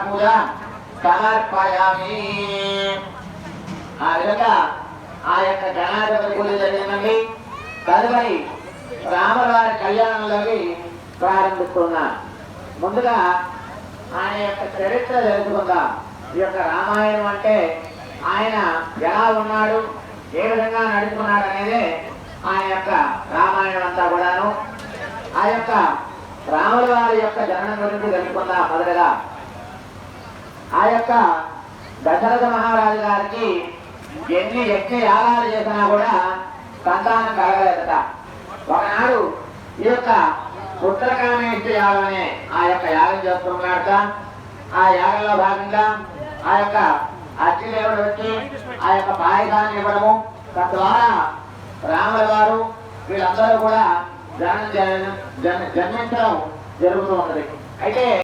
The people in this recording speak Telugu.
పూజ సమర్పయామి. ఆ విధంగా ఆ యొక్క గణాధిపతి పూజ జరిగిందండి. తదుపరి రామవారి కళ్యాణంలోకి ప్రారంభిస్తున్నారు. ముందుగా ఆయన యొక్క చరిత్ర తెలుసుకుందాం. ఈ యొక్క రామాయణం అంటే ఆయన ఎలా ఉన్నాడు, ఏ విధంగా నడుచుకున్నాడు అనేది ఆయన యొక్క రామాయణం అంతా కూడాను. ఆ యొక్క రాముల వారి యొక్క జననం గురించి తెలుసుకుందాం. మొదటగా ఆ యొక్క దశరథ మహారాజు గారికి ఎన్ని యజ్ఞ యాగాలు చేసినా కూడా సంతానం కలగలేదట. ఒకనాడు ఈ యొక్క పుత్రకామేష్టి యాగం అనే ఆ యొక్క యాగం చేస్తున్నాడట. ఆ యాగంలో భాగంగా ఆ యొక్క అగ్నిదేవుడు వచ్చి ఆ యొక్క పాయసాన్ని ఇవ్వడము, తద్వారా రాముల వారు వీళ్ళందరూ కూడా జన్మించడం జరుగుతూ ఉన్నది. అయితే